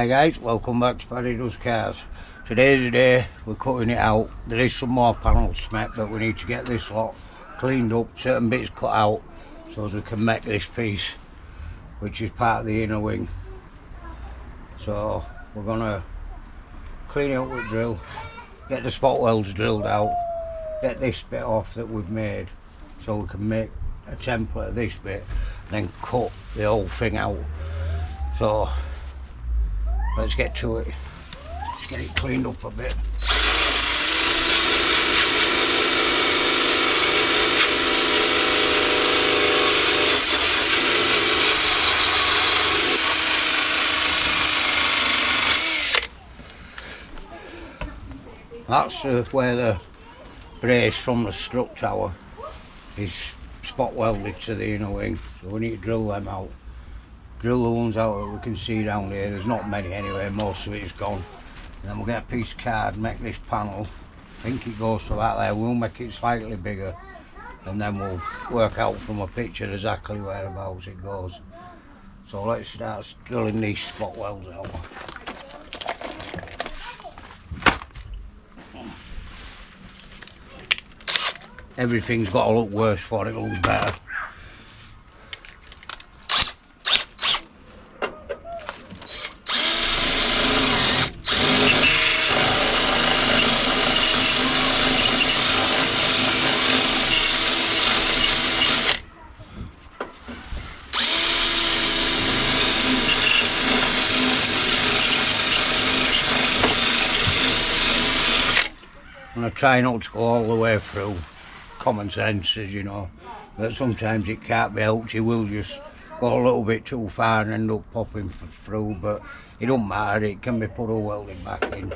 Hi guys, welcome back to Paddy Does Cars. Today's the day we're cutting it out. There is some more panels to make, but we need to get this lot cleaned up, certain bits cut out, so as we can make this piece, which is part of the inner wing. So we're gonna clean it up with drill, get the spot welds drilled out, get this bit off that we've made, so we can make a template of this bit, and then cut the whole thing out. So let's get to it. Let's get it cleaned up a bit. That's where the brace from the strut tower is spot welded to the inner wing, so we need to drill them out. Drill the ones out that we can see down here. There's not many anyway, most of it is gone. And then we'll get a piece of card, make this panel. I think it goes to that there. We'll make it slightly bigger, and then we'll work out from a picture exactly whereabouts it goes. So let's start drilling these spot welds out. Everything's got to look worse for it to look better. And I try not to go all the way through. Common sense, as you know, but sometimes it can't be helped. You will just go a little bit too far and end up popping through, but it don't matter, it can be put all welded back in.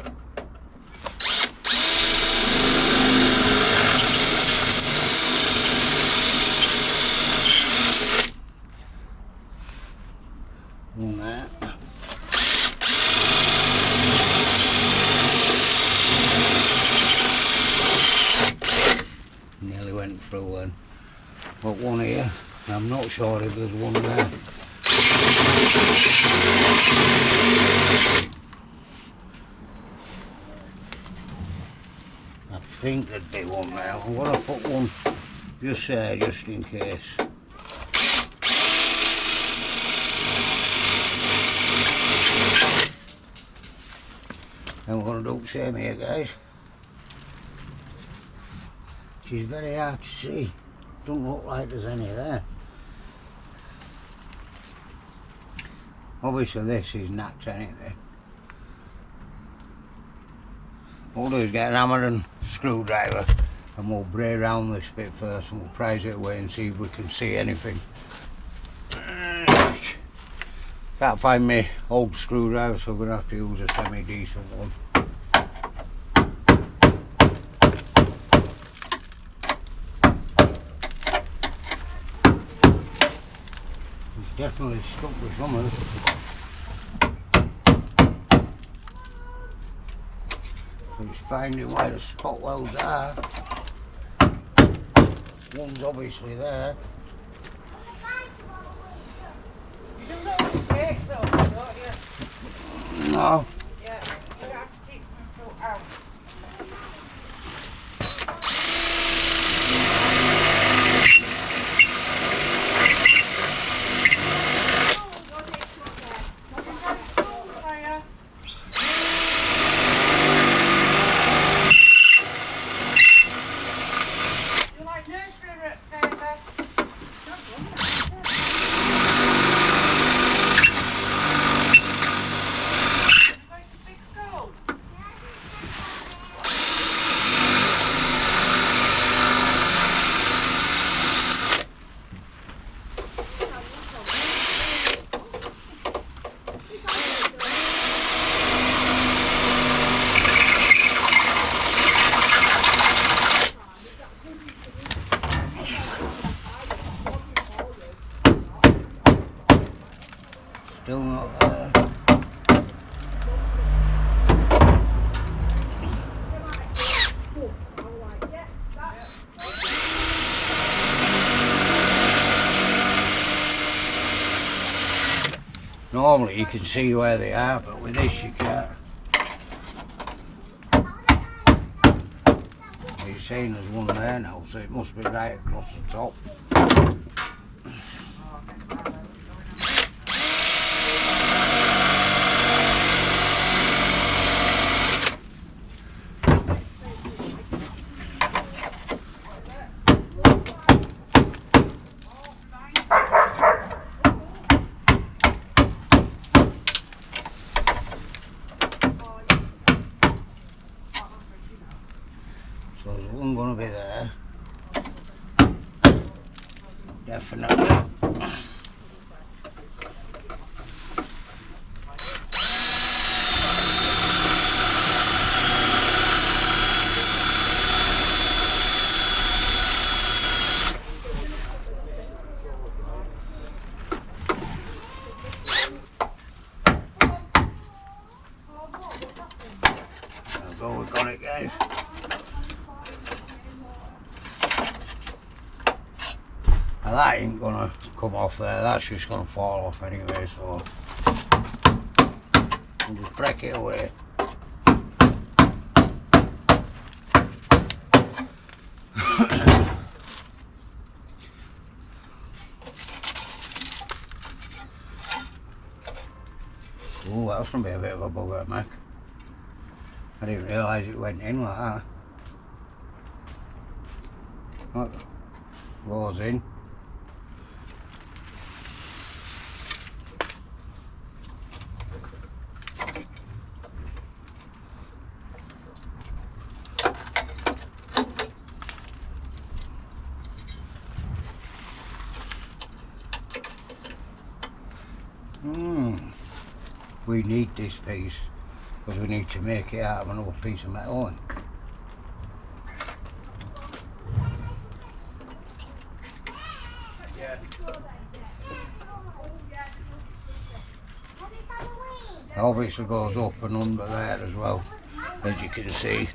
One there. Nearly went through then. Got one here. I'm not sure if there's one there. I think there'd be one there. I'm going to put one just there, just in case. And we're going to do the same here, guys. She's very hard to see. Don't look like there's any there. Obviously this is nuts anyway. What we'll do is get an hammer and screwdriver, and we'll braid around this bit first, and we'll prise it away and see if we can see anything. Can't find my old screwdriver, so we're going to have to use a semi-decent one. Definitely stuck with something. So it's finding where the spot welds are. One's obviously there. You don't know the brakes though, don't you? No. Yeah, you have to keep them throughout. normally you can see where they are, but with this you can't. You're saying there's one there now, so it must be right across the top. So there's one going to be there, definitely. There we go, we've got it, guys. Now that ain't gonna come off there, that's just gonna fall off anyway, so we'll just break it away. Ooh, that's gonna be a bit of a bugger, Mac. I didn't realise it went in like that. That goes in. We need this piece because we need to make it out of another piece of metal. It obviously goes up and under there as well, as you can see.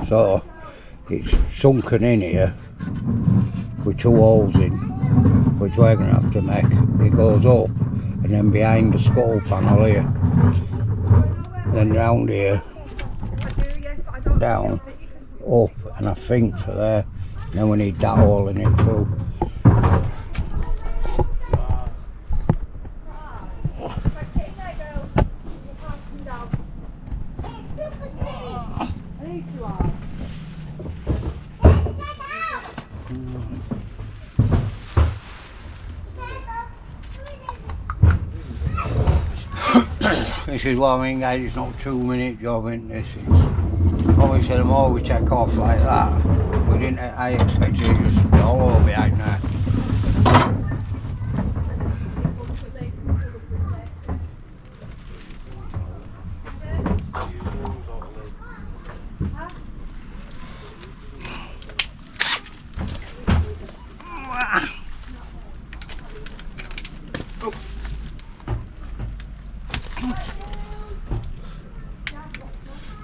So it's sunken in here with two holes in, which we're going to have to make. It goes up and then behind the scuttle panel here, then round here, down, up, and I think to there. And then we need that hole in it too. This is what I mean, guys, it's not a 2-minute job, isn't this? It's obviously the more we take off like that, I expected it just to be all over behind there.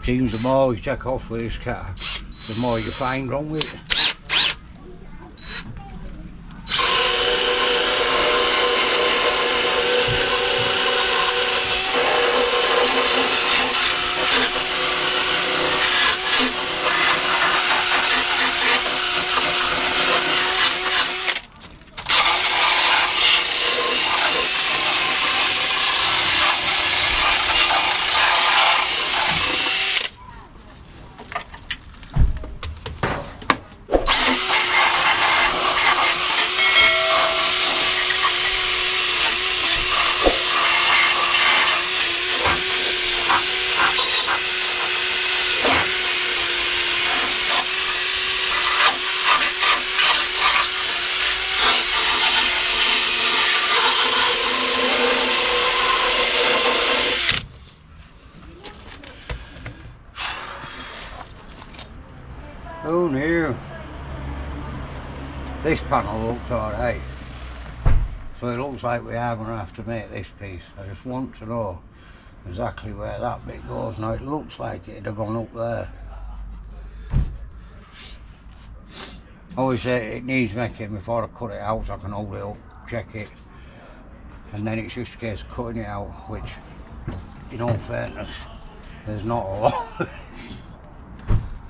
Seems the more you check off with this car, the more you find wrong with it. Oh no, this panel looks alright, so it looks like we are going to have to make this piece. I just want to know exactly where that bit goes. Now it looks like it'd have gone up there, Obviously it needs making before I cut it out so I can hold it up, check it, and then it's just a case of cutting it out, which in all fairness there's not a lot.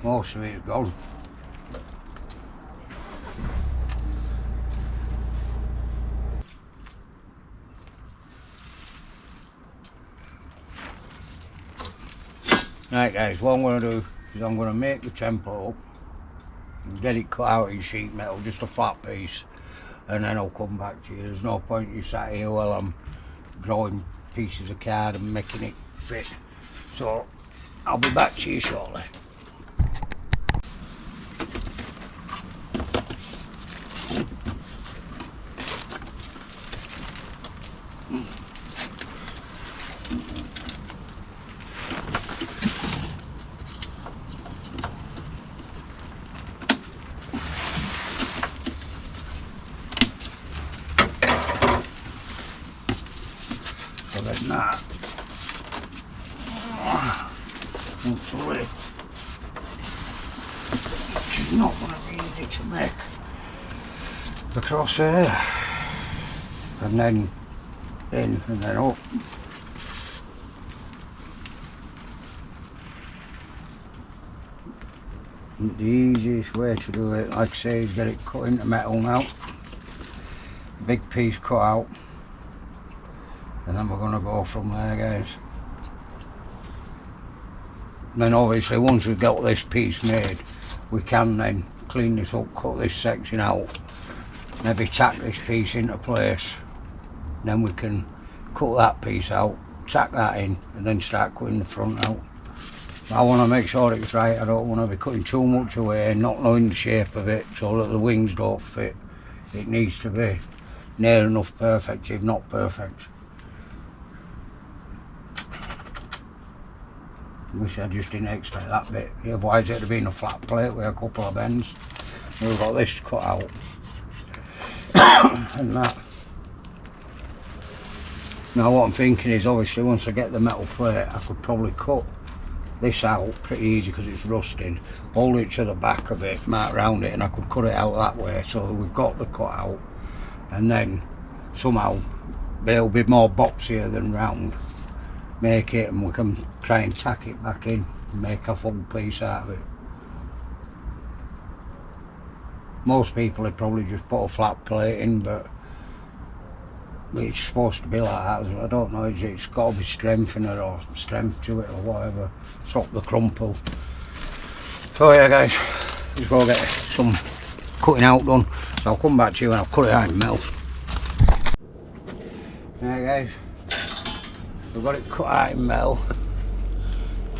Most of it is gone. Right guys, what I'm going to do is I'm going to make the template up and get it cut out in sheet metal, just a flat piece, and then I'll come back to you. There's no point you sat here while I'm drawing pieces of card and making it fit. So I'll be back to you shortly. So there's that. Hopefully, which is not going to be easy to make across here, and then in and then up. And the easiest way to do it, like I say, is get it cut into metal now. Big piece cut out, and then we're going to go from there, guys. Then obviously once we've got this piece made, we can then clean this up, cut this section out, maybe tack this piece into place, then we can cut that piece out, tack that in, and then start cutting the front out. I want to make sure it's right. I don't want to be cutting too much away, not knowing the shape of it, so that the wings don't fit. It needs to be near enough perfect, if not perfect. Wish I just didn't expect that bit, otherwise it'd have been a flat plate with a couple of bends. We've got this cut out and that. Now what I'm thinking is, obviously once I get the metal plate, I could probably cut this out pretty easy because it's rusting, hold it to the back of it, mark round it, and I could cut it out that way so that we've got the cut out, and then somehow it'll be more boxier than round. Make it, and we can try and tack it back in and make a full piece out of it. Most people would probably just put a flat plate in, but it's supposed to be like that. I don't know, it's got to be strength in it, or strength to it, or whatever, stop the crumple. So yeah guys, just go get some cutting out done, so I'll come back to you when I've cut it out in metal. Yeah guys, we've got it cut out in metal.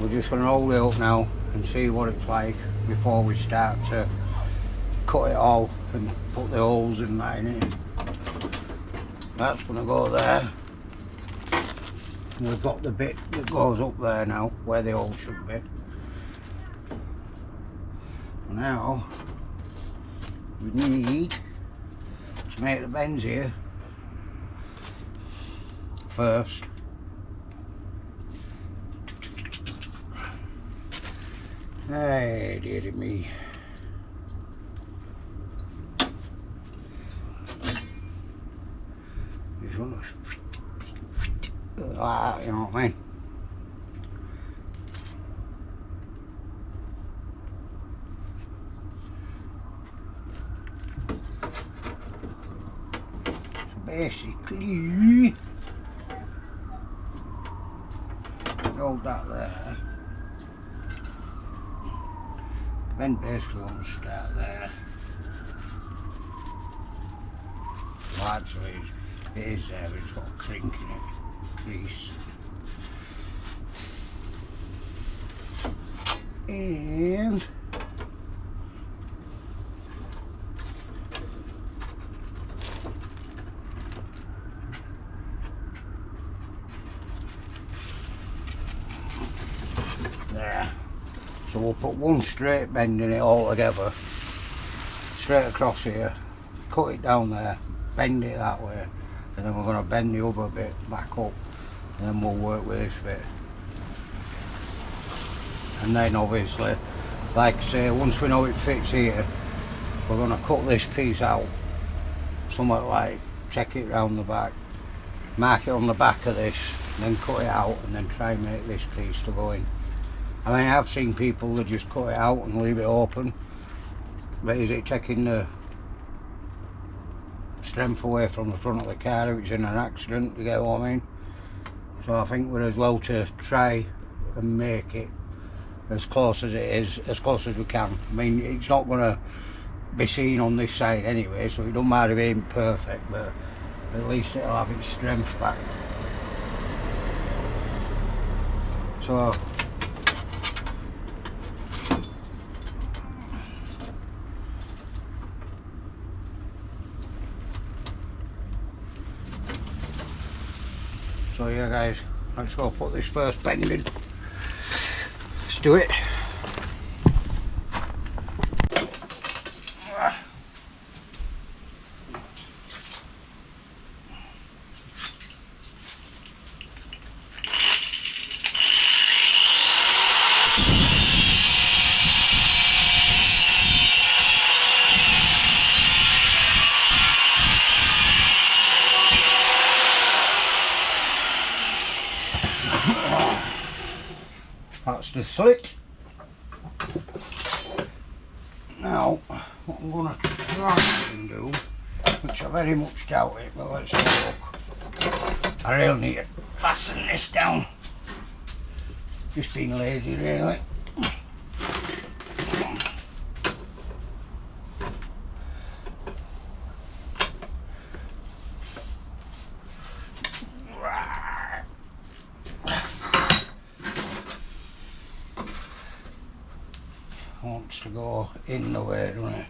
We're just going to hold it up now and see what it's like before we start to cut it all and put the holes in that in it. That's going to go there. And we've got the bit that goes up there now, where the hole should be. Now we need to make the bends here first. Hey, dearie me. Just want to like that, you know what I mean? So basically, hold that there. Then basically want to start there. Well, actually it is there, but it's got a crink in it, crease. And there. So we'll put one straight bend in it all together, straight across here, cut it down there, bend it that way, and then we're going to bend the other bit back up, and then we'll work with this bit. And then obviously, like I say, once we know it fits here, we're going to cut this piece out, somewhat like check it round the back, mark it on the back of this, then cut it out and then try and make this piece to go in. I mean, I've seen people that just cut it out and leave it open, but is it taking the strength away from the front of the car if it's in an accident, you get what I mean? So I think we're as well to try and make it as close as it is, as close as we can. I mean, it's not going to be seen on this side anyway, so it don't matter if it ain't perfect, but at least it'll have its strength back. So yeah guys, let's go put this first bend in. Let's do it. That's the slit. Now, what I'm going to try and do, which I very much doubt it, but let's have a look. I really need to fasten this down. Just being lazy, really. Wants to go in the way, doesn't it?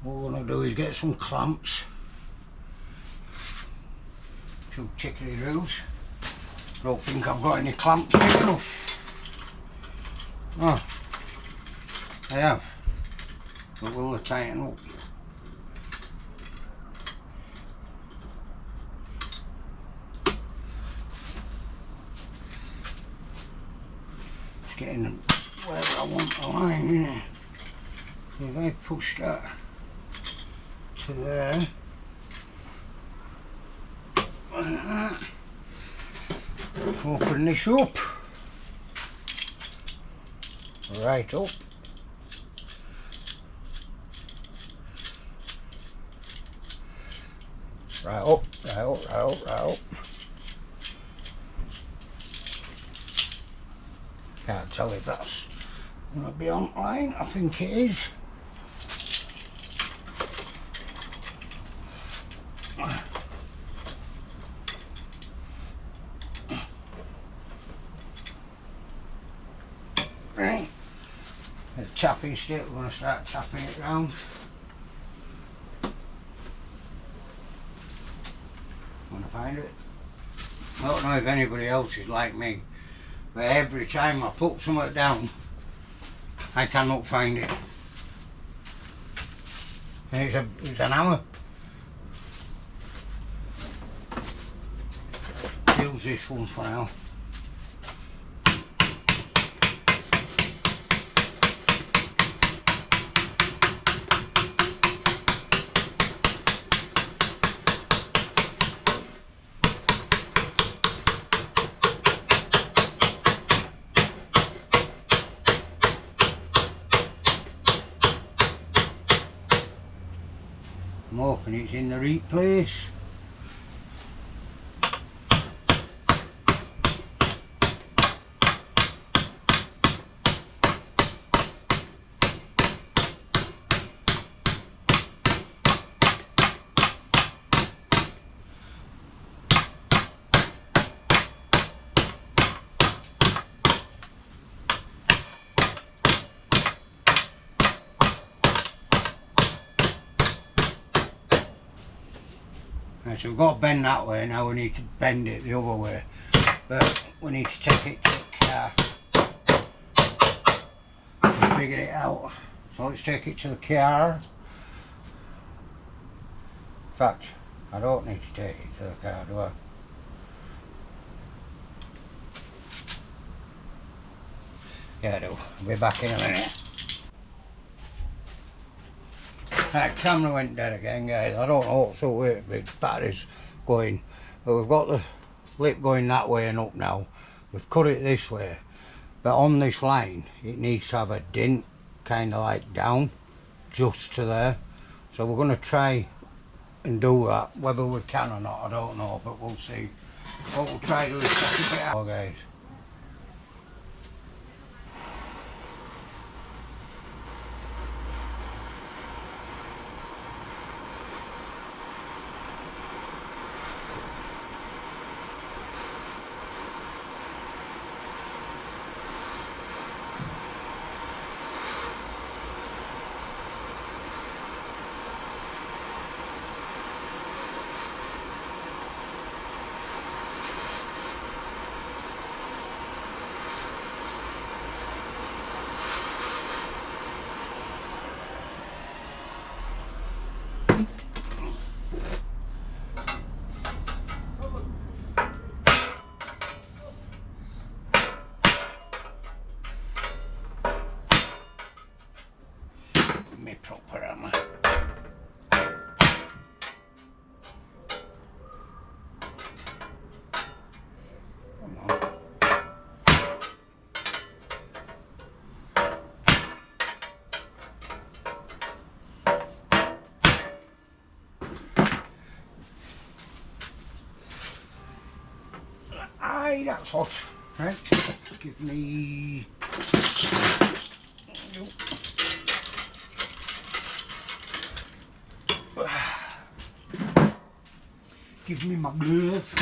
What we're going to do is get some clamps, 2 chicory roos. Don't think I've got any clamps big enough. Oh, I have, but will they tighten up? Getting where I want the line, innit? So if I push that to there, like that, open this up, right up, right up, right up, right up, right up. Can't tell if that's going to be on line, I think it is. Right, the tapping stick, we're going to start tapping it round. Want to find it? I don't know if anybody else is like me, but every time I put something down, I cannot find it. And it's an hammer. Use this one for now. I'm hoping it's in the right place. Right, so we've got to bend that way, now we need to bend it the other way. But we need to take it to the car and figure it out. So let's take it to the car. In fact, I don't need to take it to the car, do I? Yeah, I do. I'll be back in a minute. That camera went dead again, guys. I don't know what's up with it, but battery's going. But we've got the lip going that way and up now. We've cut it this way, but on this line it needs to have a dint kind of like down just to there. So we're going to try and do that. Whether we can or not, I don't know, but we'll see. What we'll try to do is check it out, guys. Me proper hammer. Come on. Aye, that's hot. Right, give me. Give me my glove.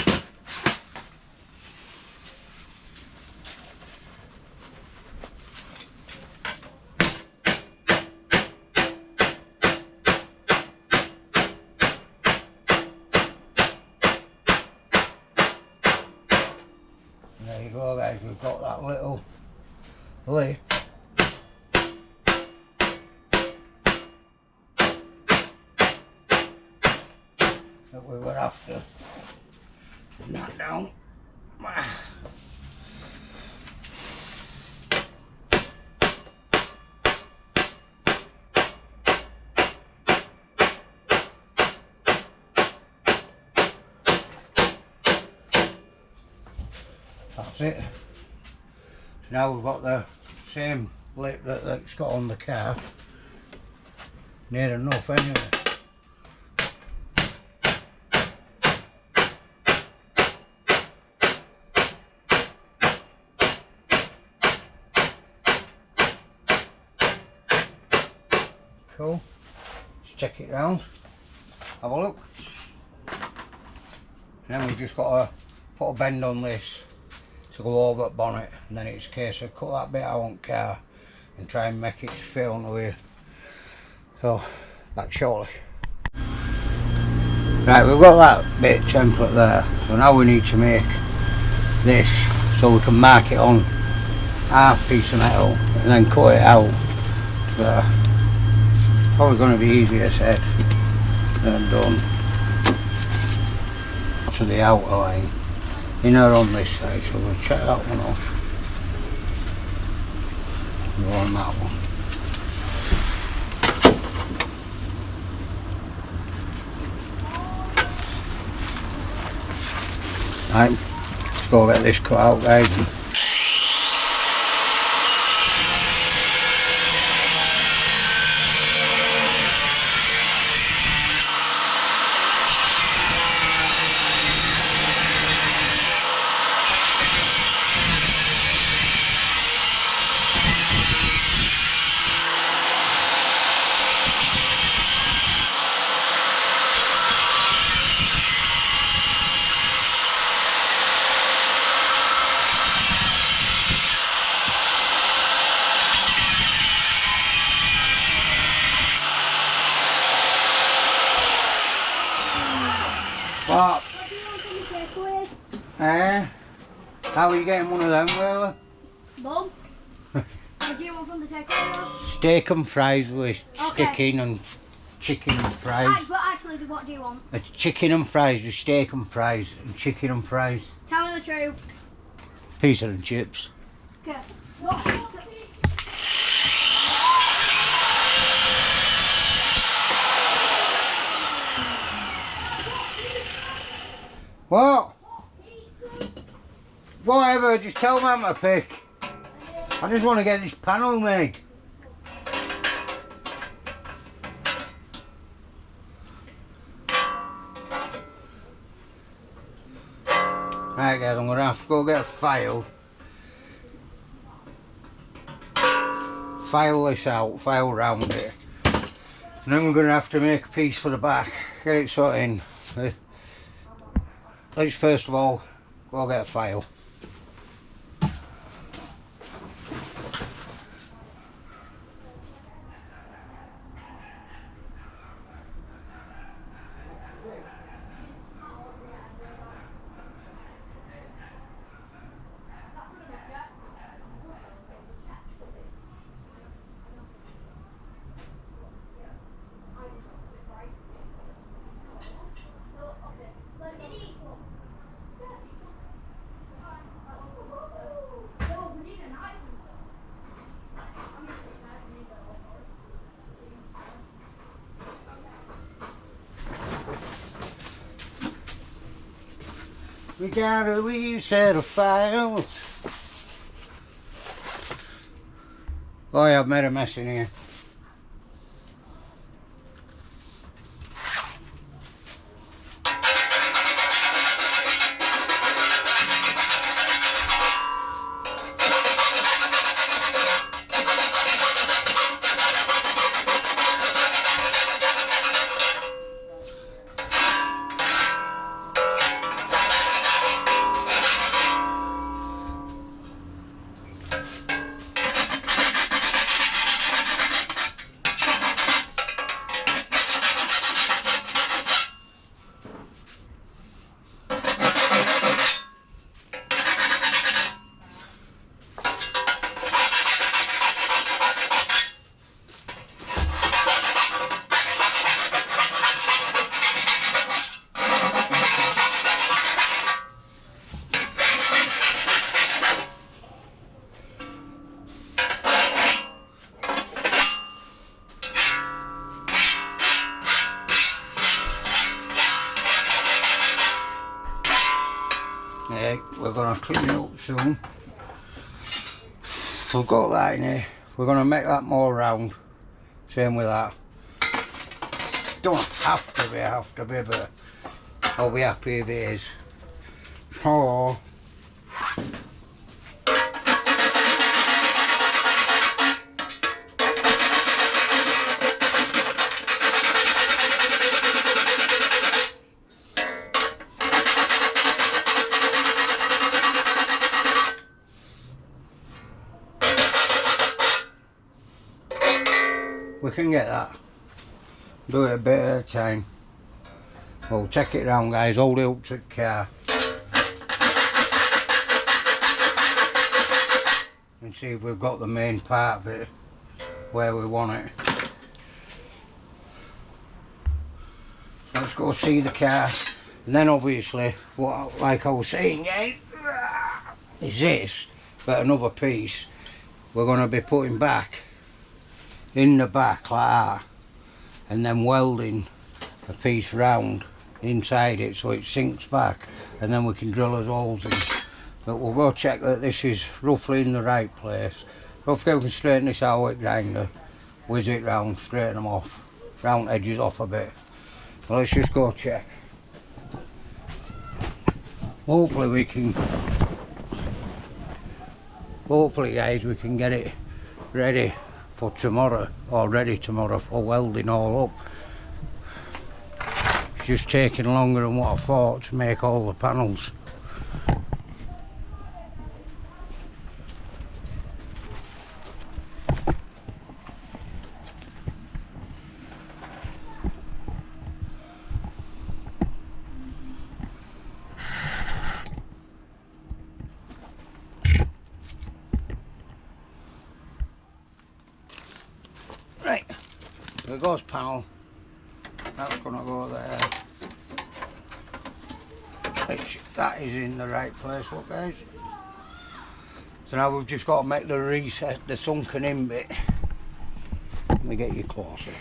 There you go, guys, we've got that little lip. That we were after. Not down. That's it. So now we've got the same lip that's got on the car. Near enough anyway. Cool. Let's check it round. Have a look. And then we've just got to put a bend on this to go over the bonnet, and then it's a case of cut that bit out on car and try and make it fit on the wheel. So, back shortly. Right, we've got that bit template there, so now we need to make this so we can mark it on our piece of metal and then cut it out there. Probably going to be easier said than done. To the outer line, inner on this side, so we'll check that one off. Go on that one. Right, let's go get this cut out, guys. What? What do you want from the takeaway? How are you getting one of them, Wheeler? Mum? What do you want from the takeaway? Steak and fries with chicken and chicken and fries. But actually, what do you want? A chicken and fries with steak and fries and chicken and fries. Tell me the truth. Pizza and chips. Okay. What? What? Whatever, just tell me I'm to pick. I just want to get this panel made. Right guys, I'm going to have to go get a file. File this out, file round it. And then we're going to have to make a piece for the back. Get it sorted in. Let's first of all go get a file. We got a wee set of files. Oh yeah, I've made a mess in here. Yeah, we're going to clean it up soon. We've got that in here. We're going to make that more round. Same with that. Don't have to be, but I'll be happy if it is. So, we can get that. Do it a bit at a time. We'll check it round guys, hold it up to the car. And see if we've got the main part of it where we want it. So let's go see the car. And then obviously, what like I was saying guys, is this, but another piece we're going to be putting back in the back like that, and then welding a piece round inside it so it sinks back, and then we can drill us holes in. But we'll go check that this is roughly in the right place. Don't forget we can straighten this out with grinder, whiz it round, straighten them off, round edges off a bit. Well, let's just go check. Hopefully guys we can get it ready for tomorrow, or ready tomorrow for welding all up. It's just taking longer than what I thought to make all the panels. Right, there goes panel. That's gonna go there. Which, that is in the right place, look guys. So now we've just got to make the reset, the sunken in bit. Let me get you closer.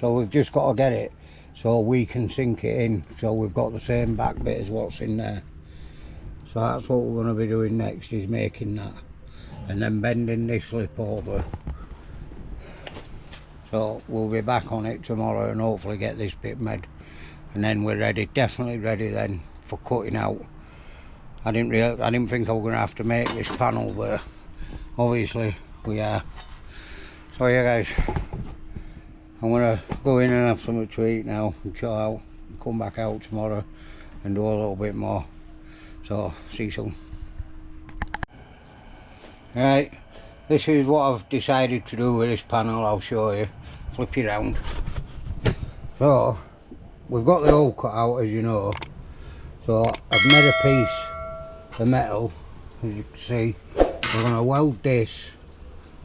so we've just got to get it so we can sink it in, so we've got the same back bit as what's in there. So that's what we're going to be doing next, is making that and then bending this lip over. So we'll be back on it tomorrow and hopefully get this bit made, and then we're ready, definitely ready then for cutting out. I didn't think I was going to have to make this panel, but obviously we are. So yeah guys, I'm going to go in and have something to eat now and chill out and come back out tomorrow and do a little bit more. So see you soon. Right, this is what I've decided to do with this panel. I'll show you. Flip you round. So we've got the hole cut out, as you know. So I've made a piece of metal, as you can see. We're going to weld this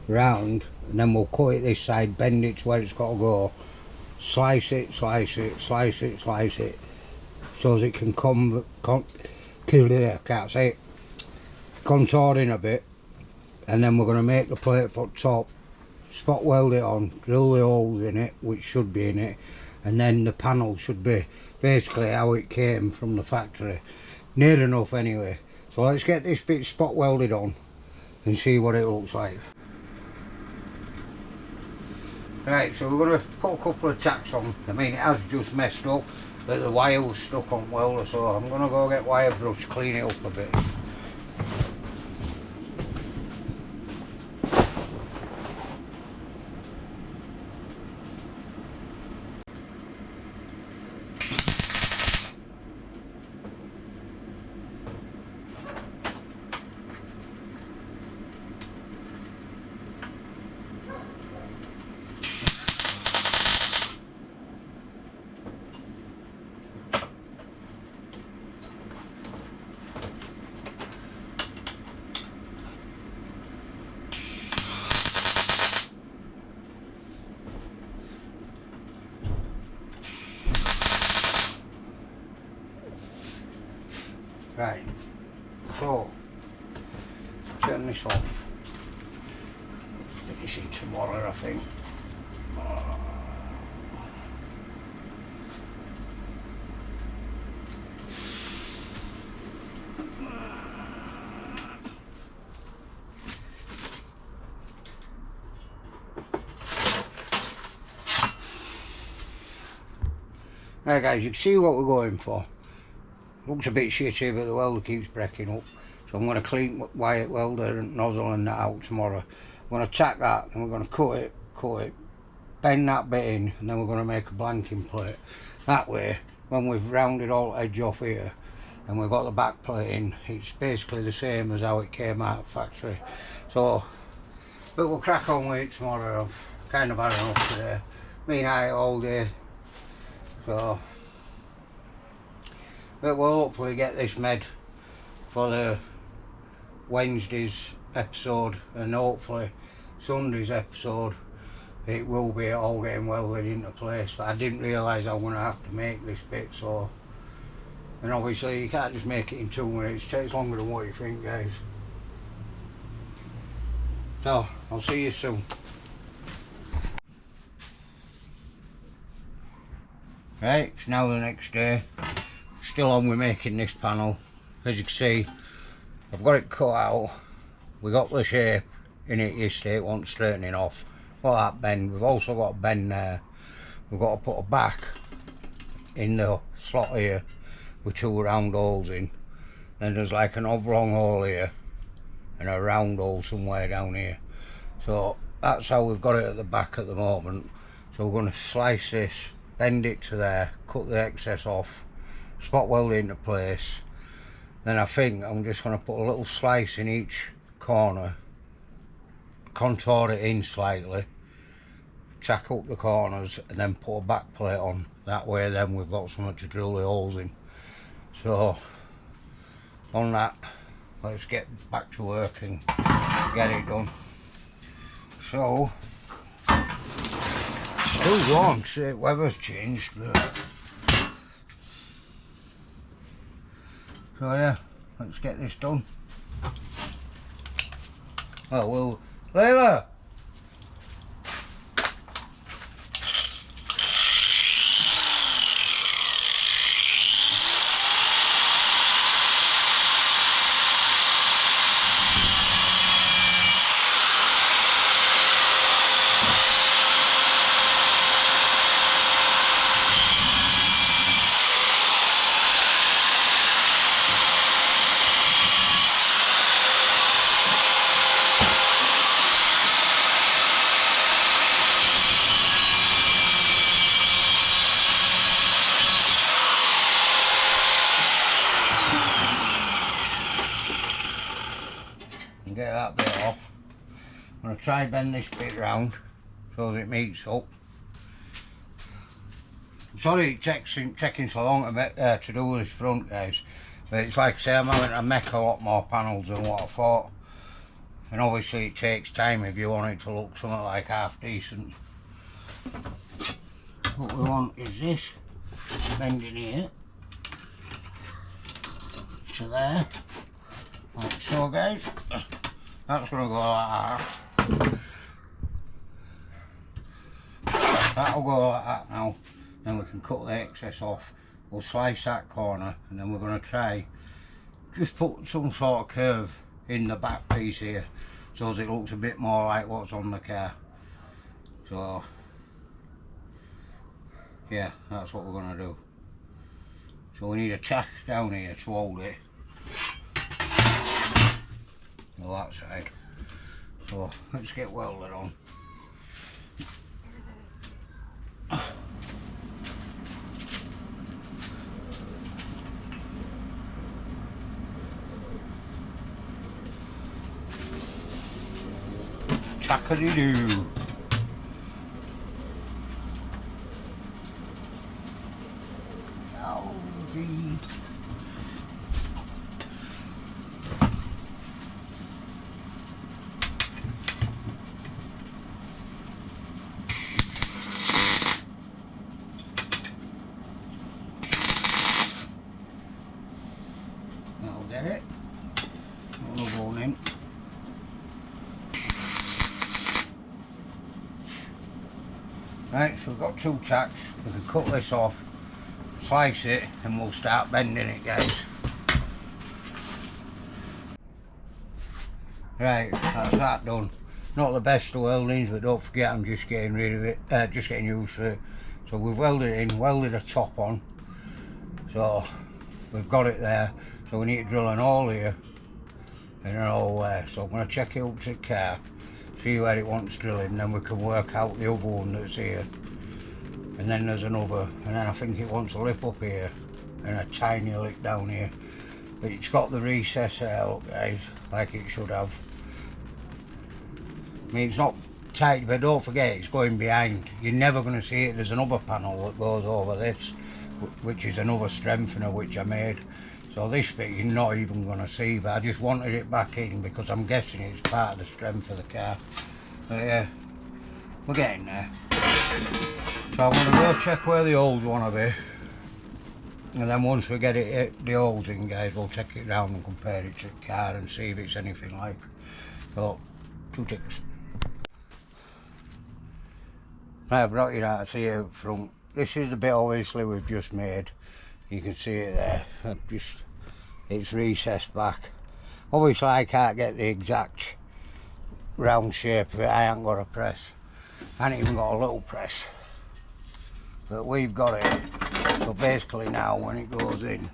round and then we'll cut it this side, bend it to where it's got to go, slice it, slice it, slice it, slice it, so as it can contour in a bit. And then we're going to make the plate for top, spot weld it on, drill the holes in it, which should be in it, and then the panel should be basically how it came from the factory, near enough anyway. So let's get this bit spot welded on and see what it looks like. Right, so we're going to put a couple of tacks on. I mean, it has just messed up, but the wire was stuck on welder, so I'm going to go get wire brush, clean it up a bit. Right, so turn this off. Get this in tomorrow, I think. Right guys, you can see what we're going for. Looks a bit shitty, but the welder keeps breaking up. So I'm going to clean wire welder and nozzle and that out tomorrow. I'm going to tack that and we're going to cut it, bend that bit in, and then we're going to make a blanking plate. That way, when we've rounded all edge off here and we've got the back plate in, it's basically the same as how it came out of factory. So, but we'll crack on with it tomorrow. I've kind of had enough today. Been at it all day. So, but we'll hopefully get this made for the Wednesday's episode, and hopefully Sunday's episode it will be all getting welded into place. But I didn't realise I was going to have to make this bit, so, and obviously you can't just make it in 2 minutes, it takes longer than what you think guys. So I'll see you soon. Right, it's now the next day. Still on with making this panel. As you can see, I've got it cut out. We got the shape in it yesterday, it wants straightening off. Got that bend. We've also got a bend there. We've got to put a back in the slot here with 2 round holes in. Then there's like an oblong hole here and a round hole somewhere down here. So that's how we've got it at the back at the moment. So we're going to slice this, bend it to there, cut the excess off, spot weld it into place. Then I think I'm just going to put a little slice in each corner, contour it in slightly, tack up the corners, and then put a back plate on. That way then we've got something to drill the holes in. So on that, let's get back to work and get it done. So still warm, see, weather's changed, but so yeah, let's get this done. Oh well, Layla! and get that bit off. I'm going to try bend this bit round so that it meets up. Sorry it's taking so long to do this front, guys, but it's like I say, I'm having to make a lot more panels than what I thought, and obviously it takes time if you want it to look something like half decent. What we want is this bending here to there, like so, guys. That's going to go like that. That'll go like that now. Then we can cut the excess off. We'll slice that corner, and then we're going to try just put some sort of curve in the back piece here so that it looks a bit more like what's on the car. So yeah, that's what we're going to do. So we need a tack down here to hold it. Well, that side. So let's get welded on. Tackety-doo. Oh, gee. That'll get it. Another one in. Right, so we've got two tacks. We can cut this off, slice it, and we'll start bending it, guys. Right, that's that done. Not the best of weldings, but don't forget I'm just getting rid of it, just getting used to it. So we've welded it in, welded a top on. So we've got it there. So we need to drill an hole here and an hole there. So I'm going to check it up to the car, see where it wants drilling, then we can work out the other one that's here. And then there's another, and then I think it wants a lip up here and a tiny lip down here. But it's got the recess there, look, guys, like it should have. I mean, it's not tight, but don't forget it's going behind. You're never going to see it. There's another panel that goes over this, which is another strengthener which I made. So this bit you're not even going to see, but I just wanted it back in because I'm guessing it's part of the strength of the car. But yeah, we're getting there. So I'm going to go check where the holes want to be. And then once we get the holes in, guys, we'll take it round and compare it to the car and see if it's anything like. So, 2 ticks. Right, I've brought you out to see it up front. This is the bit obviously we've just made. You can see it there. It's recessed back. Obviously I can't get the exact round shape of it. I haven't got a press. I haven't even got a little press. But we've got it. So basically now when it goes in,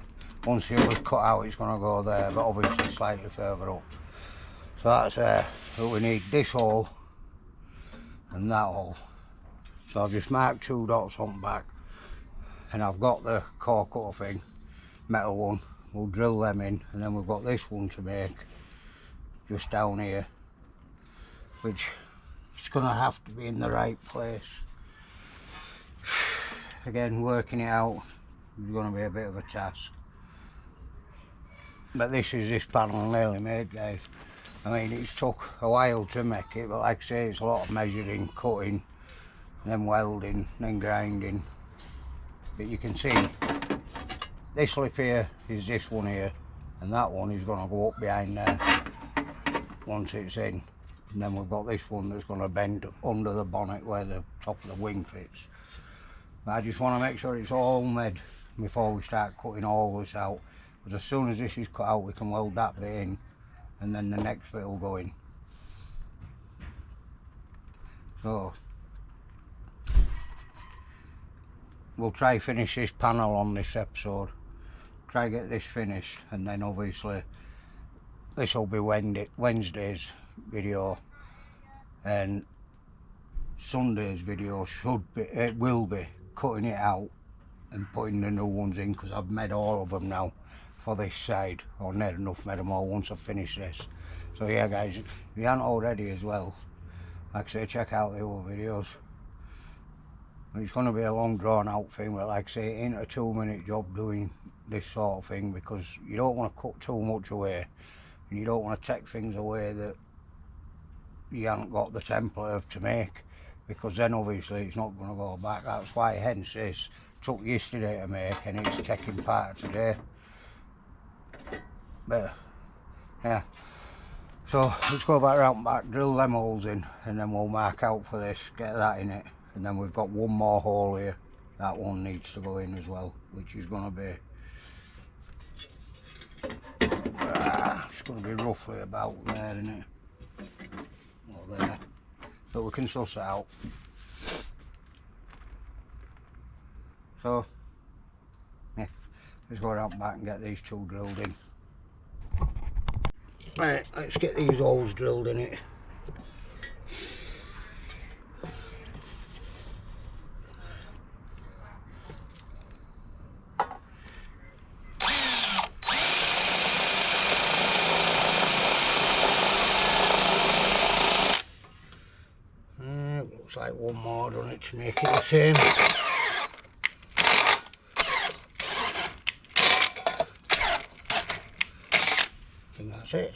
once the other's cut out, it's going to go there, but obviously slightly further up. So that's there. But we need this hole and that hole. So I've just marked 2 dots on the back, and I've got the core cutter thing, metal one. We'll drill them in, and then we've got this one to make just down here, which is going to have to be in the right place. Again, working it out is going to be a bit of a task. But this is this panel nearly made, guys. I mean, it's took a while to make it, but like I say, it's a lot of measuring, cutting, then welding, then grinding. But you can see this lip here is this one here, and that one is going to go up behind there once it's in. And then we've got this one that's going to bend under the bonnet where the top of the wing fits. But I just want to make sure it's all made before we start cutting all this out, because as soon as this is cut out we can weld that bit in, and then the next bit will go in. So we'll try finish this panel on this episode, try get this finished, and then obviously this will be Wednesday's video, and Sunday's video will be cutting it out and putting the new ones in, because I've made all of them now for this side, or not enough made them all once I finish this. So yeah guys, if you haven't already as well, like I say, check out the other videos. It's going to be a long drawn out thing, but like I say, it ain't a 2-minute job doing this sort of thing, because you don't want to cut too much away, and you don't want to take things away that you haven't got the template of to make, because then obviously it's not going to go back. That's why hence this took yesterday to make and it's taking part of today. But yeah, so let's go back round back, drill them holes in, and then we'll mark out for this, get that in it, and then we've got one more hole here. That one needs to go in as well, which is going to be it's going to be roughly about there, isn't it? Or there, but we can suss it out. So yeah, let's go around back and get these two drilled in. Right, let's get these holes drilled in it. Looks like one more on it to make it the same. I think that's it.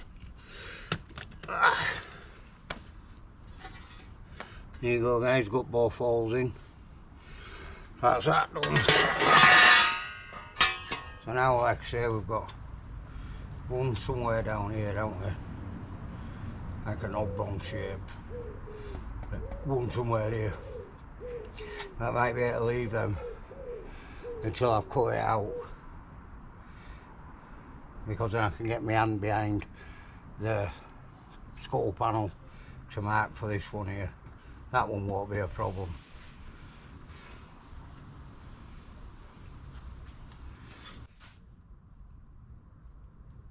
There you go guys, got both holes in. That's that done. So now, like I say, we've got one somewhere down here, don't we? Like an oblong shape. One somewhere here. I might be able to leave them until I've cut it out, because then I can get my hand behind the scuttle panel to mark for this one here. That one won't be a problem.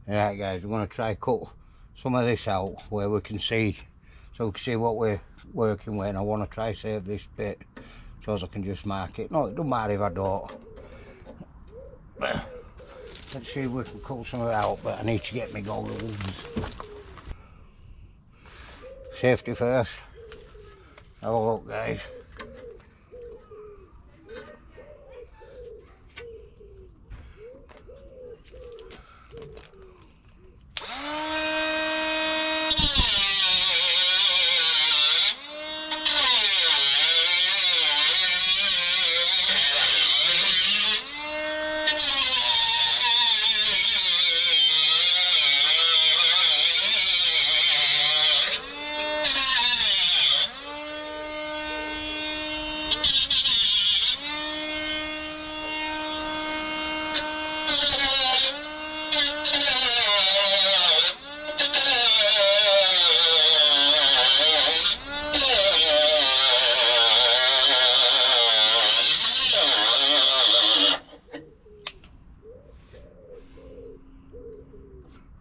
Alright guys, we're going to try cut some of this out where we can see, so we can see what we're working with, and I want to try save this bit so as I can just mark it. No, it doesn't matter if I don't. Let's see if we can cut some of it out, but I need to get my goggles. Safety first. Have a look guys.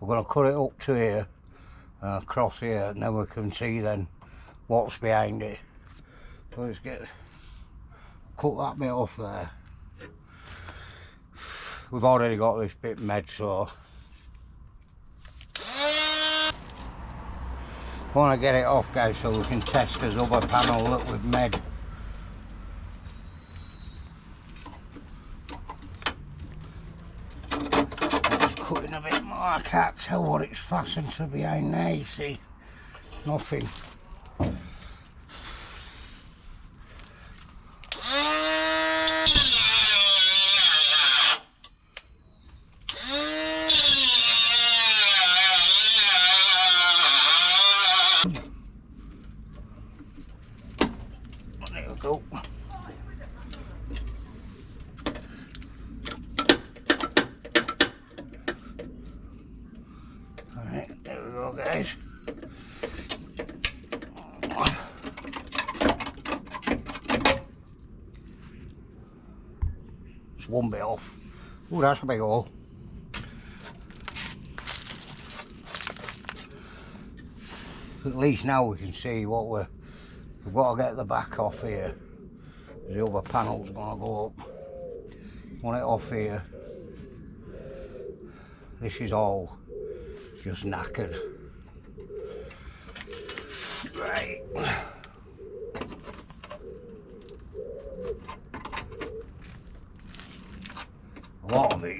We're going to cut it up to here, across here, and then we can see then what's behind it. So let's cut that bit off there. We've already got this bit made, so I want to get it off guys, so we can test this other panel that we've made. Cutting a bit more, I can't tell what it's fastened to behind there, you see. Nothing. There we go. Alright, there we go guys. Just one bit off. Oh, that's a big hole. At least now we can see what we've got to get the back off here. The other panel's going to go up. Want it off here. This is all just knackered.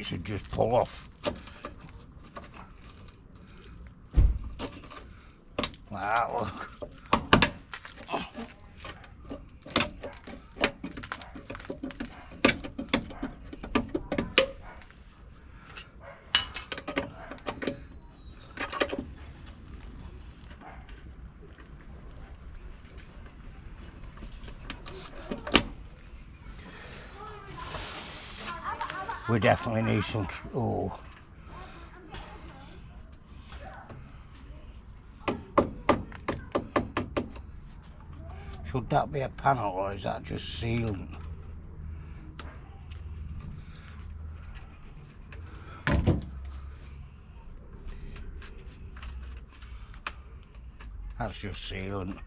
should just pull off. Like that, look. We definitely need some. Oh. Should that be a panel or is that just sealant? That's just sealant.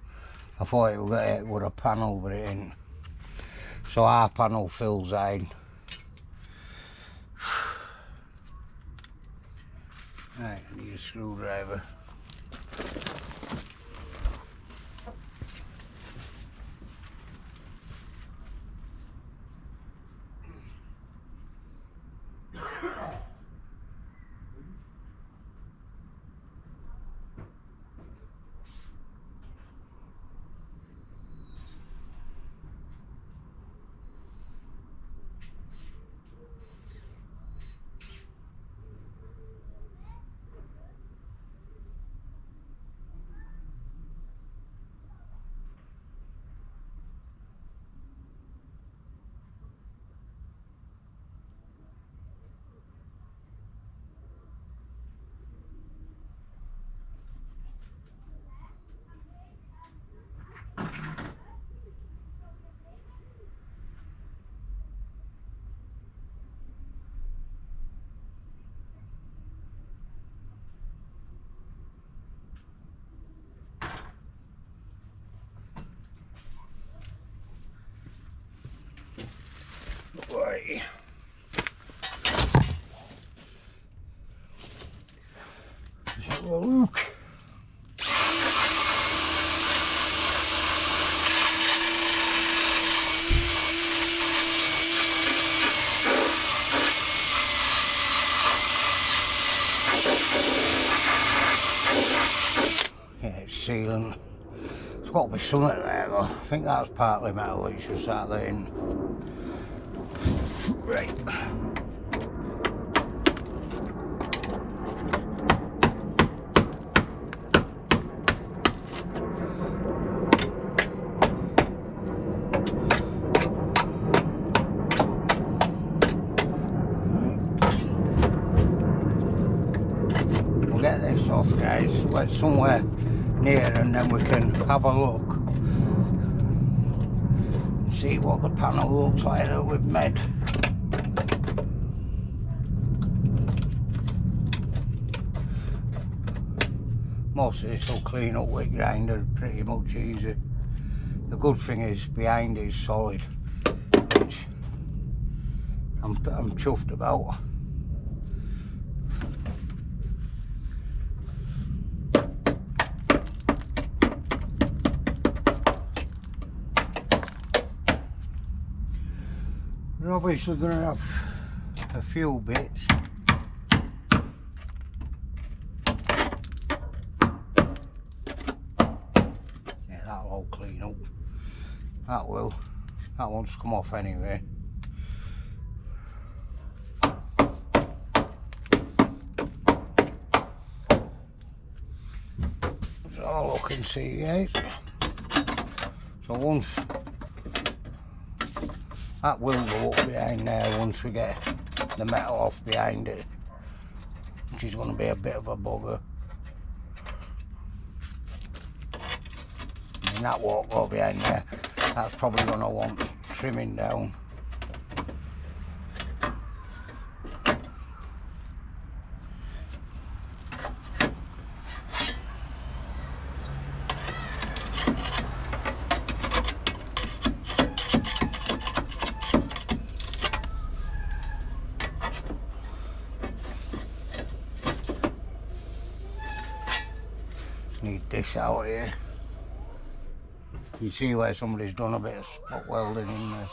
I thought it would a panel, but it ain't. So our panel fills in. Right, I need a screwdriver. Right. Let's have a look. Yeah, it's sealant. It's got to be something there though. I think that's partly metal, it's just that there in. Right. We'll get this off, guys. Let's somewhere near and then we can have a look. See what the panel looks like that we've made. Most of this will clean up with grinder pretty much easy. The good thing is behind is solid, which I'm chuffed about. We're obviously going to have a few bits. That'll clean up. That will. That wants to come off anyway. Let's have a look and see, guys. So once that will go up behind there once we get the metal off behind it, which is going to be a bit of a bugger. And that won't go behind there. That's probably going to want trimming down. Need this out here. You see where somebody's done a bit of spot welding in there.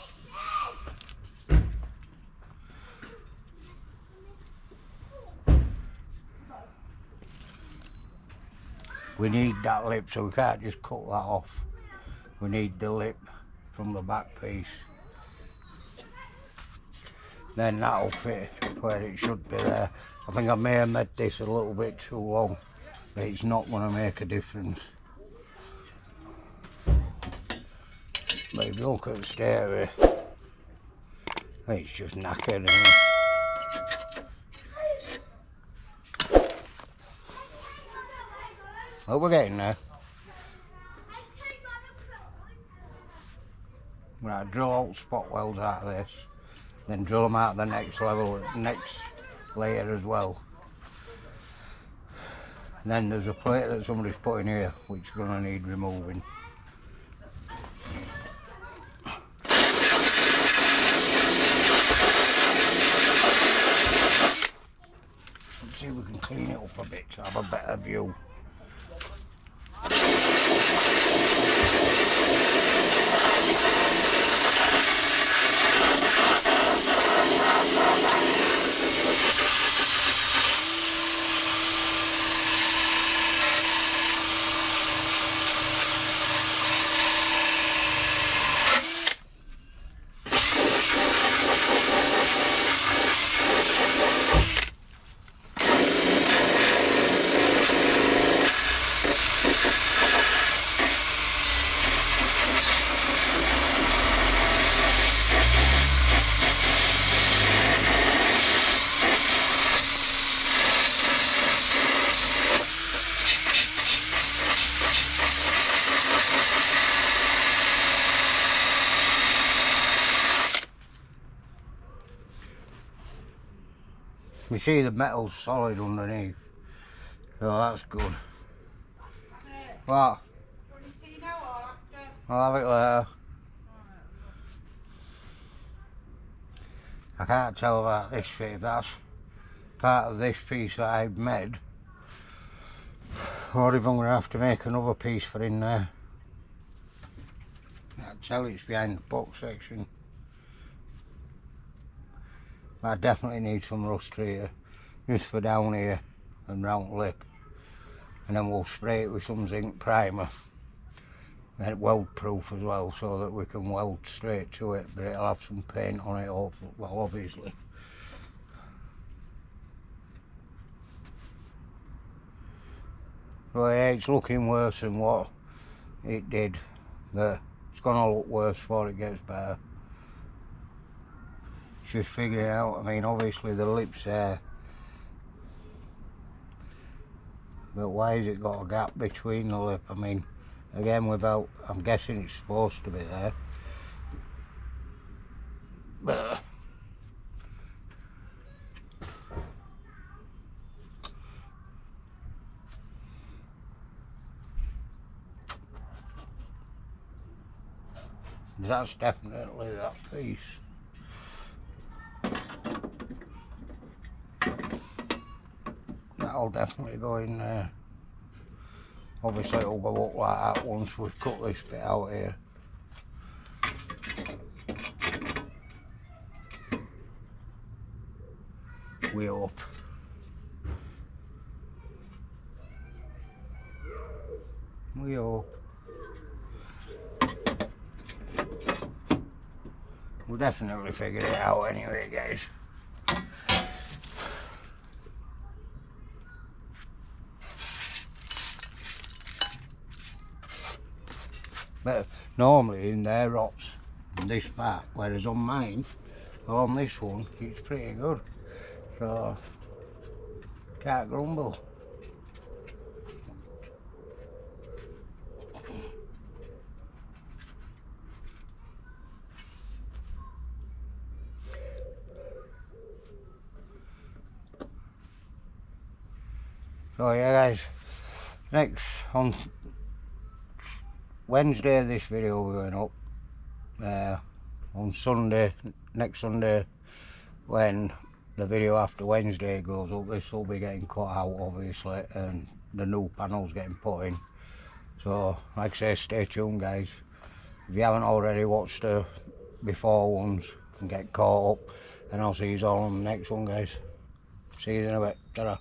we need that lip, so we can't just cut that off. We need the lip from the back piece. Then that'll fit where it should be there. I think I may have made this a little bit too long, but it's not going to make a difference. But if you look at the stairway, it's just knackered, isn't it? Oh, we're getting there. Right, drill out spot welds out of this, then drill them out the next level, next layer as well. And then there's a plate that somebody's put in here, which is going to need removing. Let's see if we can clean it up a bit to have a better view. You see the metal's solid underneath, so that's good. What? I'll have it later. I can't tell about this fit, if that's part of this piece that I've made, or if I'm going to have to make another piece for in there. I can tell it's behind the box section. I definitely need some rust here, just for down here and round lip, and then we'll spray it with some zinc primer, and weld proof as well, so that we can weld straight to it, but it'll have some paint on it, well, obviously. So yeah, it's looking worse than what it did, but it's gonna look worse before it gets better. Just figuring out, I mean, obviously the lip's there, but why has it got a gap between the lip? I mean, again, without, I'm guessing it's supposed to be there, but that's definitely that piece. That'll definitely go in there. Obviously it'll go up like that once we've cut this bit out here. We hope. We hope. We'll definitely figure it out anyway, guys. But normally in there rots on this part, whereas on mine, well, on this one, it's pretty good. So, can't grumble. So yeah guys, next on Wednesday this video will be going up. On Sunday, next Sunday, when the video after Wednesday goes up, this will be getting cut out obviously, and the new panels getting put in. So like I say, stay tuned guys. If you haven't already watched the before ones, and get caught up, and I'll see you all on the next one guys. See you in a bit. Ta-ra.